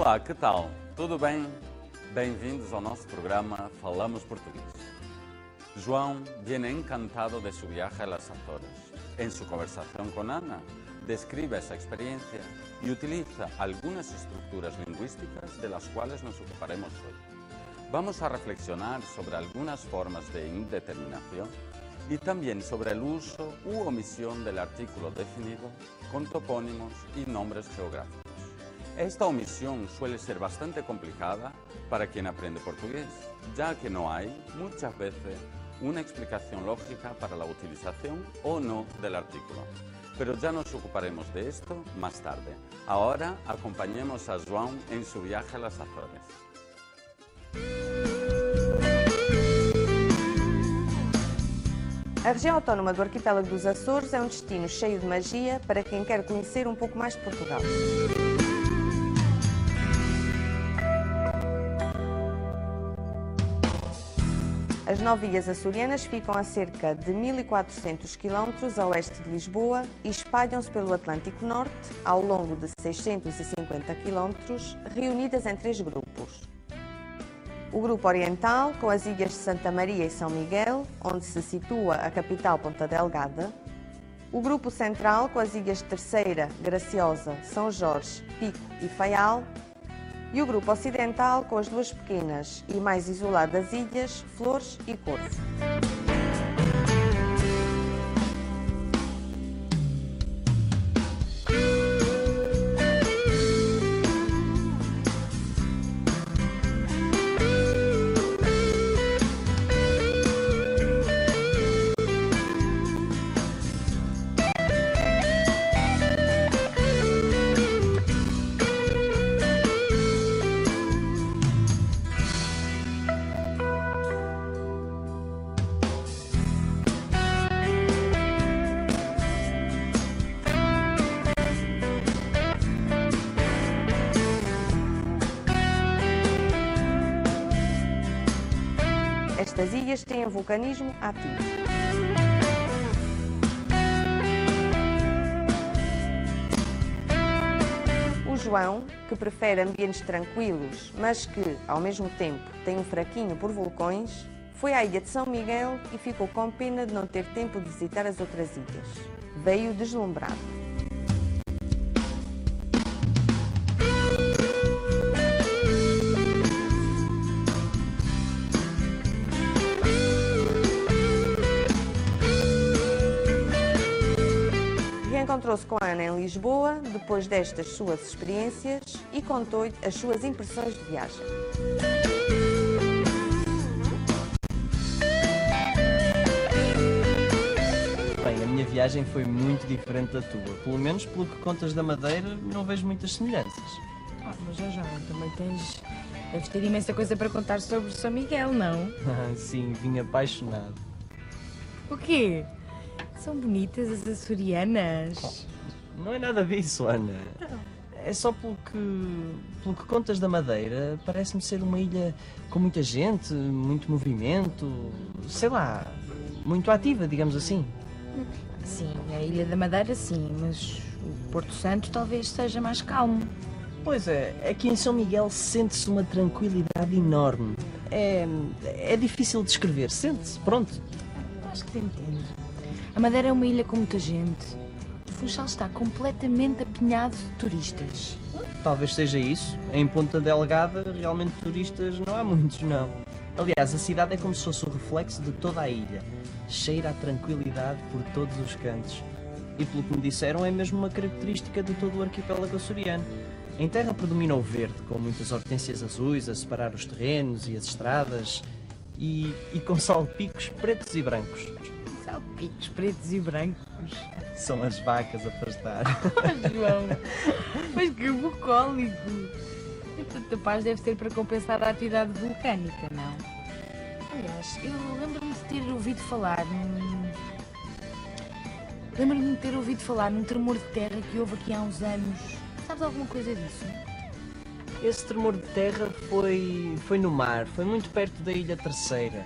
Olá, que tal? Tudo bem? Bem-vindos ao nosso programa Falamos Portugués. João viene encantado de su viaje a las Azores. En su conversación con Ana, describe esa experiencia y utiliza algunas estructuras lingüísticas de las cuales nos ocuparemos hoy. Vamos a reflexionar sobre algunas formas de indeterminación y también sobre el uso u omisión del artículo definido con topónimos y nombres geográficos. Esta omisión suele ser bastante complicada para quien aprende portugués, ya que no hay, muchas veces, una explicación lógica para la utilización o no del artículo. Pero ya nos ocuparemos de esto más tarde. Ahora acompañemos a João en su viaje a las Azores. A região autónoma do arquipélago dos Açores é um destino cheio de magia para quem quer conhecer um pouco mais de Portugal. As 9 ilhas açorianas ficam a cerca de 1.400 km a oeste de Lisboa e espalham-se pelo Atlântico Norte ao longo de 650 km, reunidas em 3 grupos. O grupo oriental, com as ilhas de Santa Maria e São Miguel, onde se situa a capital Ponta Delgada. O grupo central, com as ilhas de Terceira, Graciosa, São Jorge, Pico e Faial. E o grupo ocidental, com as 2 pequenas e mais isoladas ilhas, Flores e Corvo. Estas ilhas têm vulcanismo ativo. O João, que prefere ambientes tranquilos, mas que, ao mesmo tempo, tem um fraquinho por vulcões, foi à ilha de São Miguel e ficou com pena de não ter tempo de visitar as outras ilhas. Veio deslumbrado. Encontrou-se com a Ana em Lisboa, depois destas suas experiências, e contou-lhe as suas impressões de viagem. Bem, a minha viagem foi muito diferente da tua. Pelo menos pelo que contas da Madeira, não vejo muitas semelhanças. Mas João, também deves ter imensa coisa para contar sobre São Miguel, não? Sim, vim apaixonado. O quê? São bonitas as açorianas. Não é nada disso, Ana. É só pelo que contas da Madeira, parece-me ser uma ilha com muita gente, muito movimento, sei lá, muito ativa, digamos assim. Sim, a Ilha da Madeira sim, mas o Porto Santo talvez seja mais calmo. Pois é, aqui em São Miguel sente-se uma tranquilidade enorme. É difícil de descrever, sente-se, pronto. Acho que te entendo. A Madeira é uma ilha com muita gente. O Funchal está completamente apinhado de turistas. Talvez seja isso. Em Ponta Delgada, realmente turistas não há muitos, não. Aliás, a cidade é como se fosse o reflexo de toda a ilha. Cheira a tranquilidade por todos os cantos. E pelo que me disseram, é mesmo uma característica de todo o arquipélago açoriano. Em terra predomina o verde, com muitas hortênsias azuis a separar os terrenos e as estradas. E com salpicos pretos e brancos. Salpicos pretos e brancos. São as vacas a pastar. João, mas que bucólico. O teu paz deve ser para compensar a atividade vulcânica, não? Aliás, eu lembro-me de ter ouvido falar num tremor de terra que houve aqui há uns anos. Sabes alguma coisa disso? Esse tremor de terra foi no mar, foi muito perto da Ilha Terceira.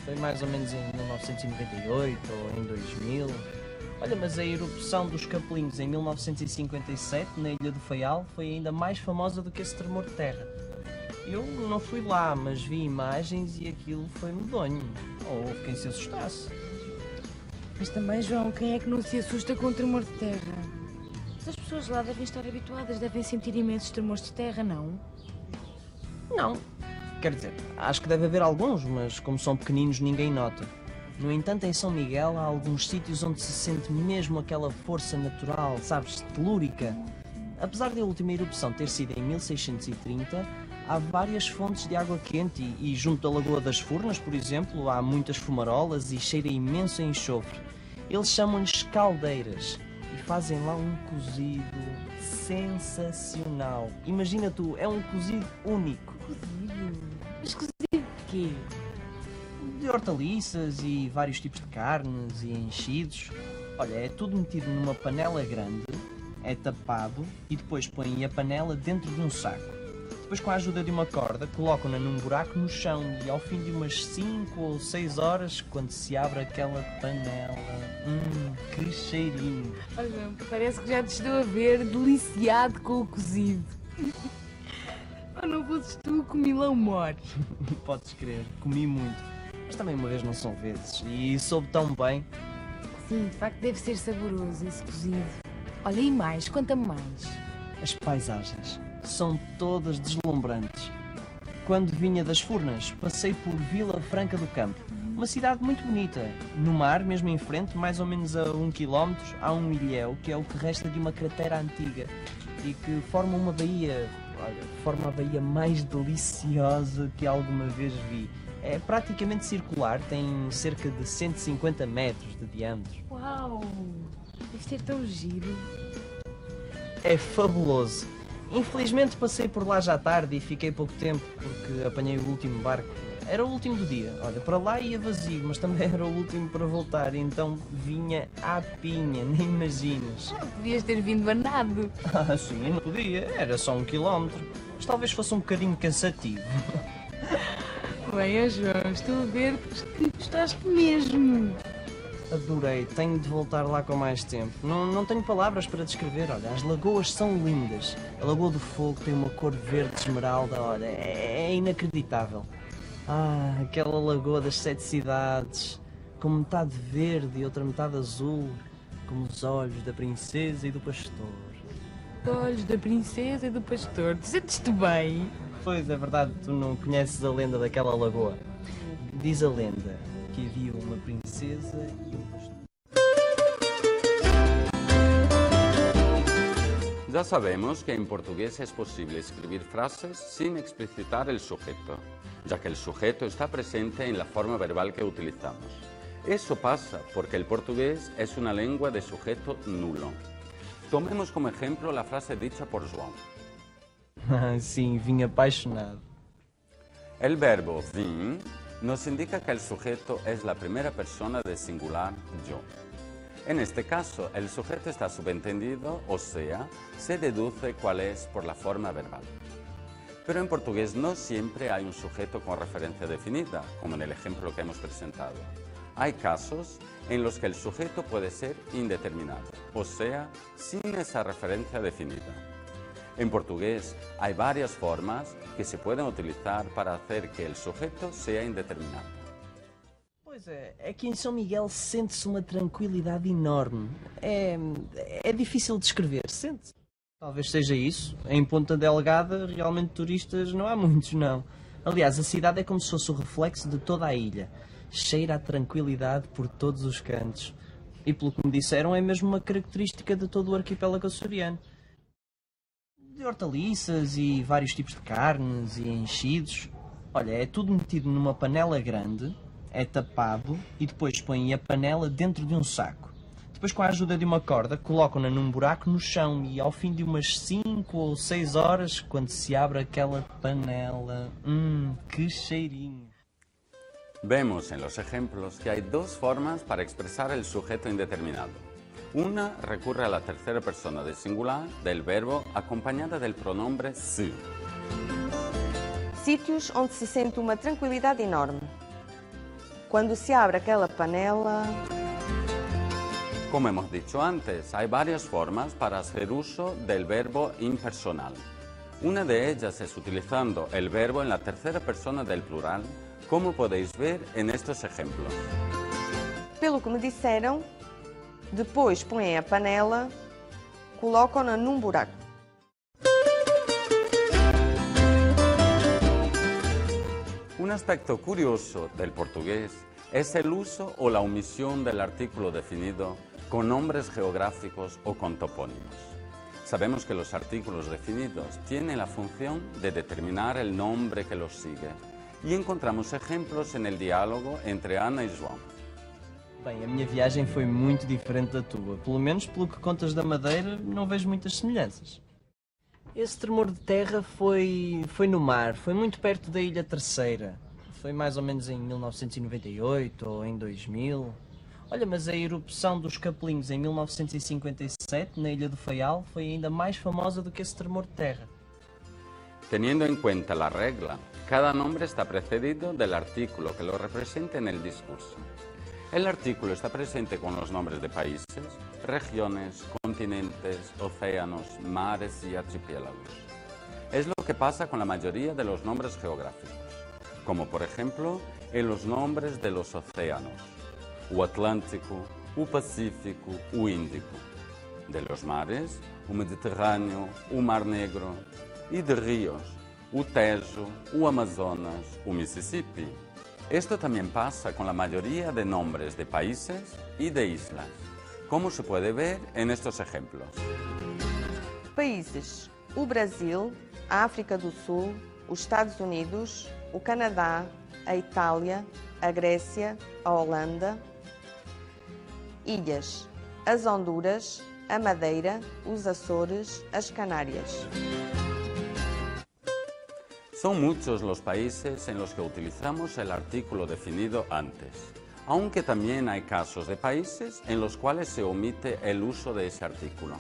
Foi mais ou menos em 1998 ou em 2000. Olha, mas a erupção dos Capelinhos em 1957, na Ilha do Faial, foi ainda mais famosa do que esse tremor de terra. Eu não fui lá, mas vi imagens e aquilo foi medonho. Ou houve quem se assustasse. Mas também, João, quem é que não se assusta com o tremor de terra? As pessoas lá devem estar habituadas, devem sentir imensos tremores de terra, não? Não. Quer dizer, acho que deve haver alguns, mas como são pequeninos ninguém nota. No entanto, em São Miguel há alguns sítios onde se sente mesmo aquela força natural, sabes, telúrica. Apesar da última erupção ter sido em 1630, há várias fontes de água quente e junto da Lagoa das Furnas, por exemplo, há muitas fumarolas e cheira imenso a enxofre. Eles chamam-lhes caldeiras e fazem lá um cozido sensacional. Imagina tu, é um cozido único. Cozido? Mas cozido de quê? De hortaliças e vários tipos de carnes e enchidos. Olha, é tudo metido numa panela grande, é tapado e depois põem a panela dentro de um saco. Depois, com a ajuda de uma corda, colocam-na num buraco no chão e ao fim de umas 5 ou 6 horas, quando se abre aquela panela... que cheirinho! Olha, parece que já te estou a ver deliciado com o cozido. Oh, não fosses tu, comilão mor. Podes crer, comi muito. Mas também uma vez não são vezes e soube tão bem. Sim, de facto deve ser saboroso esse cozido. Olha, e mais, conta-me mais. As paisagens são todas deslumbrantes. Quando vinha das Furnas, passei por Vila Franca do Campo, uma cidade muito bonita. No mar, mesmo em frente, mais ou menos a 1 km, há um ilhéu que é o que resta de uma cratera antiga e que forma uma baía, olha, forma a baía mais deliciosa que alguma vez vi. É praticamente circular, tem cerca de 150 metros de diâmetro. Uau! Deve ser tão giro. É fabuloso. Infelizmente passei por lá já tarde e fiquei pouco tempo porque apanhei o último barco. Era o último do dia. Olha, para lá ia vazio, mas também era o último para voltar, então vinha à pinha, nem imaginas. Podias ter vindo a nado. Ah, sim, não podia. Era só 1 km. Mas talvez fosse um bocadinho cansativo. Bem, ó João, estou a ver que gostaste mesmo. Adorei, tenho de voltar lá com mais tempo. Não tenho palavras para descrever, olha, as lagoas são lindas. A Lagoa do Fogo tem uma cor verde esmeralda, olha, é inacreditável. Ah, aquela Lagoa das 7 cidades, com metade verde e outra metade azul, como os olhos da princesa e do pastor. Os olhos da princesa e do pastor, te sentes-te bem? Pois, é verdade, tu não conheces a lenda daquela lagoa. Diz a lenda que havia uma princesa e um pastor. Ya sabemos que en portugués es posible escribir frases sin explicitar el sujeto, ya que el sujeto está presente en la forma verbal que utilizamos. Eso pasa porque el portugués es una lengua de sujeto nulo. Tomemos como ejemplo la frase dicha por João. Ah, sim, vim apaixonado. El verbo vim nos indica que el sujeto es la primera persona del singular yo. En este caso, el sujeto está subentendido, o sea, se deduce cuál es por la forma verbal. Pero en portugués no siempre hay un sujeto con referencia definida, como en el ejemplo que hemos presentado. Hay casos en los que el sujeto puede ser indeterminado, o sea, sin esa referencia definida. En portugués hay varias formas que se pueden utilizar para hacer que el sujeto sea indeterminado. Pois é que em São Miguel sente-se uma tranquilidade enorme. É difícil de descrever, sente-se. Talvez seja isso. Em Ponta Delgada, realmente turistas não há muitos, não. Aliás, a cidade é como se fosse o reflexo de toda a ilha. Cheira a tranquilidade por todos os cantos. E pelo que me disseram, é mesmo uma característica de todo o arquipélago açoriano. De hortaliças e vários tipos de carnes e enchidos. Olha, é tudo metido numa panela grande, é tapado e depois põem a panela dentro de um saco. Depois, com a ajuda de uma corda, colocam-na num buraco no chão e ao fim de umas 5 ou 6 horas, quando se abre aquela panela... que cheirinho! Vemos en los ejemplos que hay dos formas para expresar el sujeto indeterminado. Una recurre a la tercera persona del singular del verbo acompañada del pronombre se. Sítios onde se sente uma tranquilidade enorme. Quando se abre aquela panela... Como hemos dicho antes, hay varias formas para hacer uso del verbo impersonal. Una de ellas es utilizando el verbo en la tercera persona del plural, como podéis ver en estos ejemplos. Pelo que me disseram, depois põem a panela, colocam-na num buraco. Un aspecto curioso del portugués es el uso o la omisión del artículo definido con nombres geográficos o con topónimos. Sabemos que los artículos definidos tienen la función de determinar el nombre que los sigue e encontramos ejemplos en el diálogo entre Ana e João. Bem, a minha viagem foi muito diferente da tua. Pelo menos pelo que contas da Madeira, não vejo muitas semelhanças. Esse tremor de terra foi no mar, foi muito perto da Ilha Terceira. Foi mais ou menos em 1998 ou em 2000. Olha, mas a erupção dos Capelinhos em 1957, na Ilha do Faial, foi ainda mais famosa do que esse tremor de terra. Teniendo en cuenta la regla, cada nombre está precedido del artículo que lo represente en el discurso. El artículo está presente con los nombres de países, regiones, continentes, océanos, mares y archipiélagos. Es lo que pasa con la mayoría de los nombres geográficos, como por ejemplo en los nombres de los océanos, o Atlántico, o Pacífico, o Índico. De los mares, o Mediterráneo, o Mar Negro, y de ríos, o Tejo, o Amazonas, o Mississippi. Esto también pasa con la mayoría de nombres de países y de islas, como se puede ver en estos ejemplos. Países: o Brasil, a África do Sul, os Estados Unidos, o Canadá, a Itália, a Grécia, a Holanda. Ilhas: as Honduras, a Madeira, os Açores, as Canárias. Son muchos los países en los que utilizamos el artículo definido antes, aunque también hay casos de países en los cuales se omite el uso de ese artículo.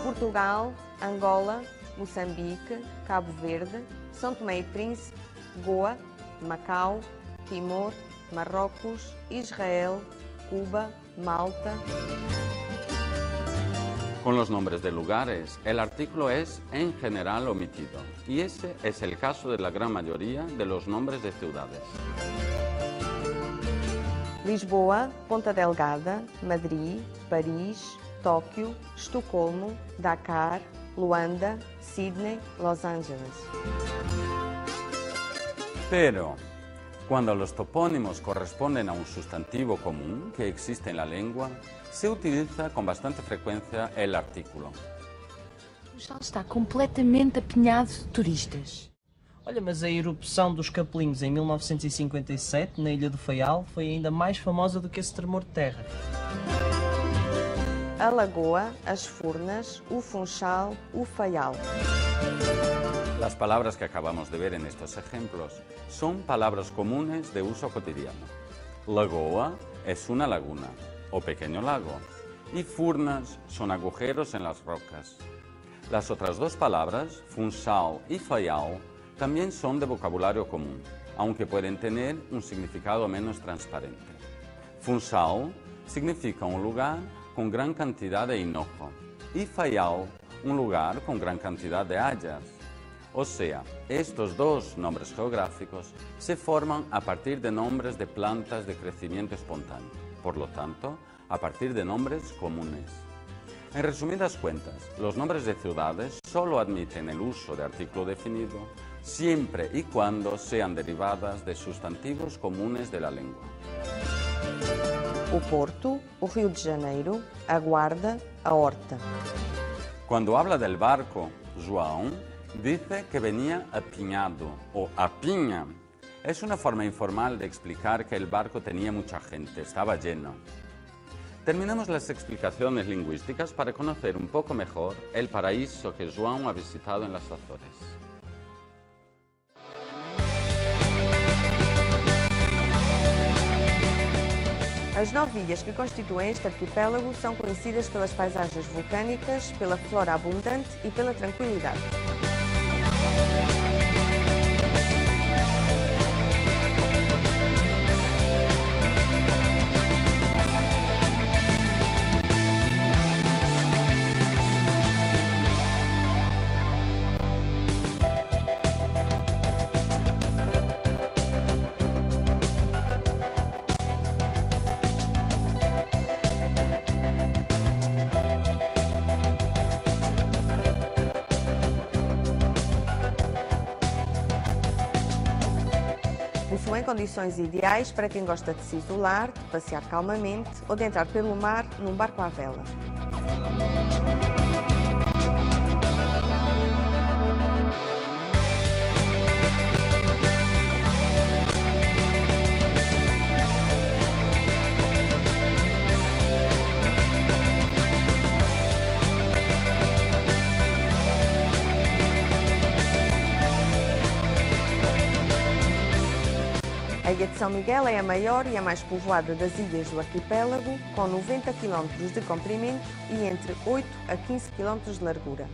Portugal, Angola, Moçambique, Cabo Verde, São Tomé e Príncipe, Goa, Macau, Timor, Marrocos, Israel, Cuba, Malta. Con los nombres de lugares, el artículo es en general omitido, y ese es el caso de la gran mayoría de los nombres de ciudades. Lisboa, Ponta Delgada, Madrid, Paris, Tóquio, Estocolmo, Dakar, Luanda, Sydney, Los Angeles. Pero, cuando los topónimos corresponden a un sustantivo común que existe en la lengua, se utiliza con bastante frecuencia el artículo. O Sal está completamente apinhado de turistas. Olha, mas a erupção dos Capelinhos em 1957, na Ilha do Faial, foi ainda mais famosa do que esse tremor de terra. A Lagoa, as Furnas, o Funchal, o Faial. Las palabras que acabamos de ver en estos ejemplos son palabras comunes de uso cotidiano. Lagoa es una laguna o pequeño lago, y furnas son agujeros en las rocas. Las otras dos palabras, funchal y faial, también son de vocabulario común, aunque pueden tener un significado menos transparente. Funchal significa un lugar con gran cantidad de hinojo, y faial un lugar con gran cantidad de hayas. O sea, estos dos nombres geográficos se forman a partir de nombres de plantas de crecimiento espontáneo. Por lo tanto, a partir de nombres comunes. En resumidas cuentas, los nombres de ciudades solo admiten el uso de artículo definido siempre y cuando sean derivadas de sustantivos comunes de la lengua. O Porto, o Rio de Janeiro, a Guarda, a Horta. Cuando habla del barco, João dice que venía apiñado o a piña. Es una forma informal de explicar que el barco tenía mucha gente, estaba lleno. Terminamos las explicaciones lingüísticas para conocer un poco mejor el paraíso que João ha visitado en las Azores. As 9 ilhas que constituem este arquipélago são conhecidas pelas paisagens vulcânicas, pela flora abundante e pela tranquilidade. estão em condições ideais para quem gosta de se isolar, de passear calmamente ou de entrar pelo mar num barco à vela. A Ilha de São Miguel é a maior e a mais povoada das ilhas do arquipélago, com 90 km de comprimento e entre 8 a 15 km de largura.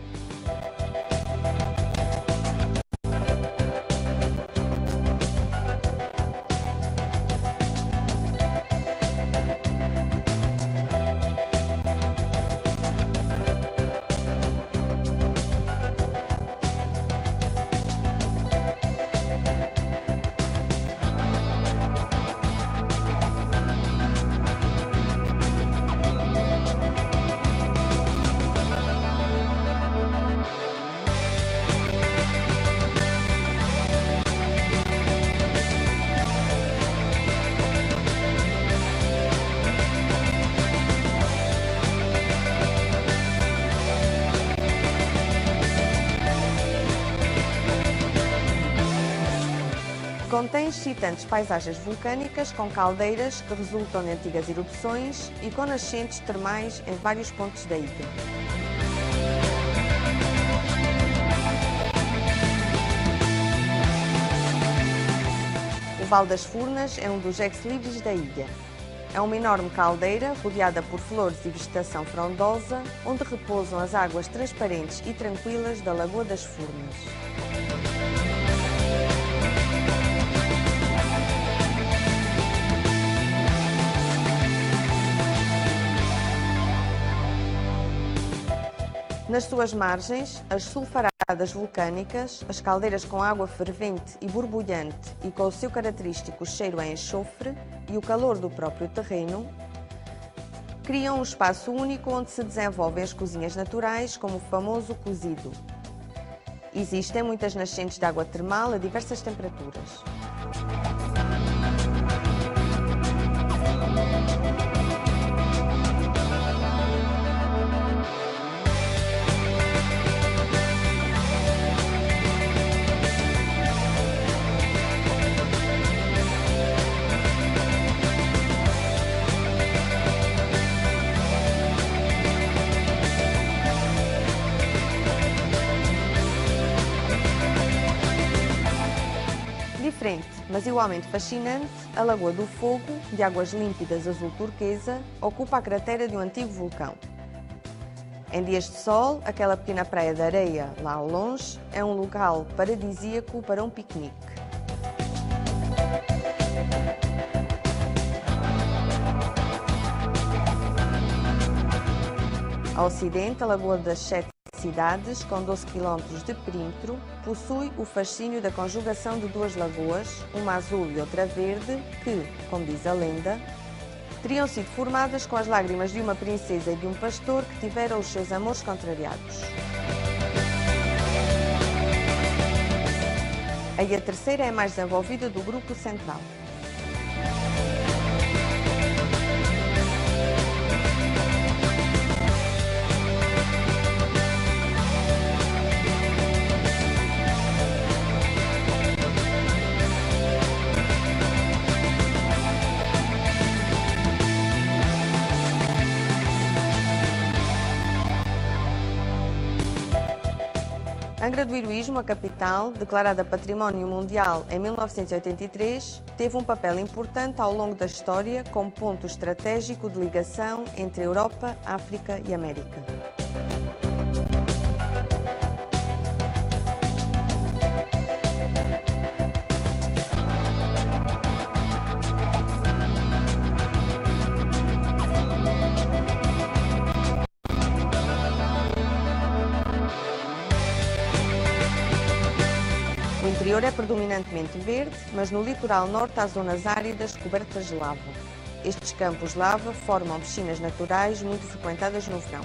Contém excitantes paisagens vulcânicas com caldeiras que resultam de antigas erupções e com nascentes termais em vários pontos da ilha. O Vale das Furnas é um dos ex-libris da ilha. É uma enorme caldeira rodeada por flores e vegetação frondosa, onde repousam as águas transparentes e tranquilas da Lagoa das Furnas. Nas suas margens, as sulfaradas vulcânicas, as caldeiras com água fervente e borbulhante e com o seu característico cheiro a enxofre e o calor do próprio terreno, criam um espaço único onde se desenvolvem as cozinhas naturais, como o famoso cozido. Existem muitas nascentes de água termal a diversas temperaturas. Diferente, mas igualmente fascinante, a Lagoa do Fogo, de águas límpidas azul turquesa, ocupa a cratera de um antigo vulcão. Em dias de sol, aquela pequena praia de areia, lá ao longe, é um local paradisíaco para um piquenique. Ao ocidente, a Lagoa das Sete Cidades, com 12 km de perímetro, possui o fascínio da conjugação de duas lagoas, uma azul e outra verde, que, como diz a lenda, teriam sido formadas com as lágrimas de uma princesa e de um pastor que tiveram os seus amores contrariados. A ilha terceira é a mais desenvolvida do grupo central. Angra do Heroísmo, a capital, declarada Património Mundial em 1983, teve um papel importante ao longo da história como ponto estratégico de ligação entre Europa, África e América. O interior é predominantemente verde, mas no litoral norte há zonas áridas cobertas de lava. Estes campos de lava formam piscinas naturais muito frequentadas no verão.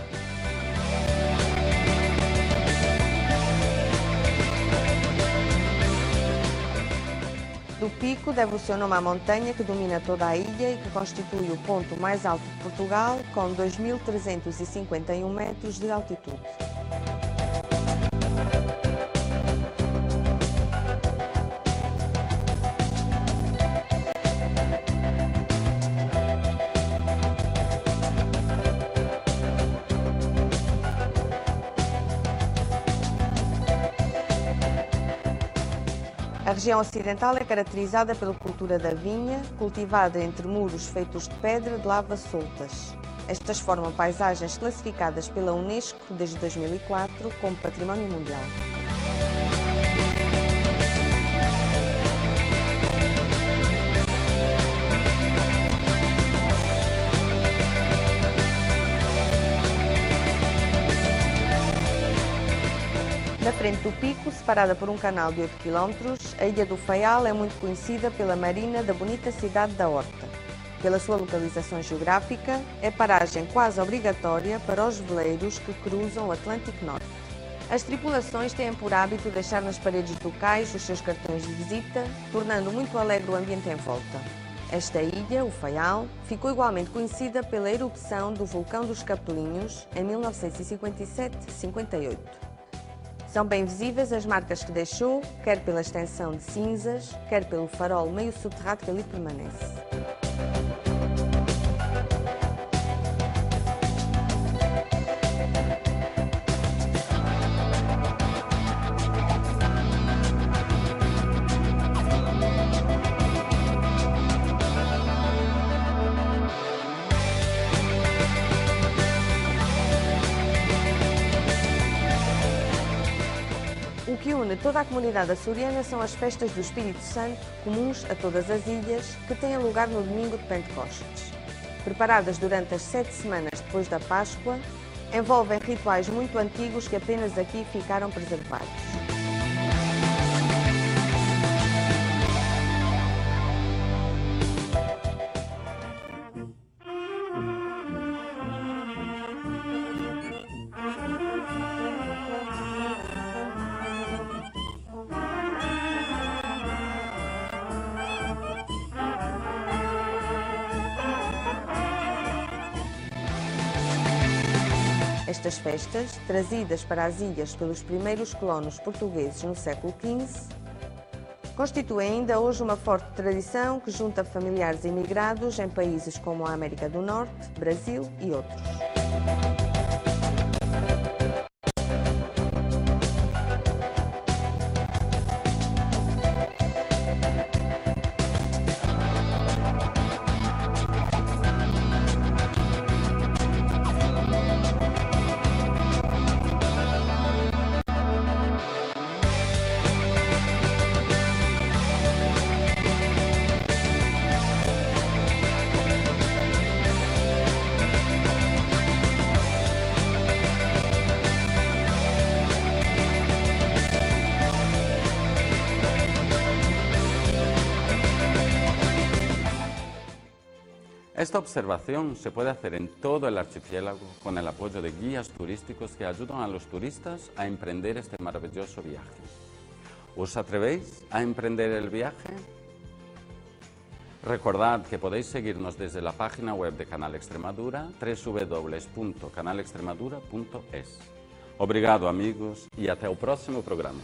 Do Pico deve o seu nome à montanha que domina toda a ilha e que constitui o ponto mais alto de Portugal, com 2.351 metros de altitude. A região ocidental é caracterizada pela cultura da vinha, cultivada entre muros feitos de pedra de lava soltas. Estas formam paisagens classificadas pela Unesco desde 2004 como Património Mundial. Na frente do pico, separada por um canal de 8 km, a Ilha do Faial é muito conhecida pela marina da bonita cidade da Horta. Pela sua localização geográfica, é paragem quase obrigatória para os veleiros que cruzam o Atlântico Norte. As tripulações têm por hábito deixar nas paredes do cais os seus cartões de visita, tornando muito alegre o ambiente em volta. Esta ilha, o Faial, ficou igualmente conhecida pela erupção do vulcão dos Capelinhos em 1957-58. São bem visíveis as marcas que deixou, quer pela extensão de cinzas, quer pelo farol meio subterrâneo que ali permanece. O que une toda a comunidade açoriana são as festas do Espírito Santo, comuns a todas as ilhas, que têm lugar no domingo de Pentecostes. Preparadas durante as 7 semanas depois da Páscoa, envolvem rituais muito antigos que apenas aqui ficaram preservados. Estas festas, trazidas para as ilhas pelos primeiros colonos portugueses no século XV, constituem ainda hoje uma forte tradição que junta familiares imigrados em países como a América do Norte, Brasil e outros. Esta observación se puede hacer en todo el archipiélago con el apoyo de guías turísticos que ayudan a los turistas a emprender este maravilloso viaje. ¿Os atrevéis a emprender el viaje? Recordad que podéis seguirnos desde la página web de Canal Extremadura, www.canalextremadura.es. Obrigado, amigos, e até o próximo programa.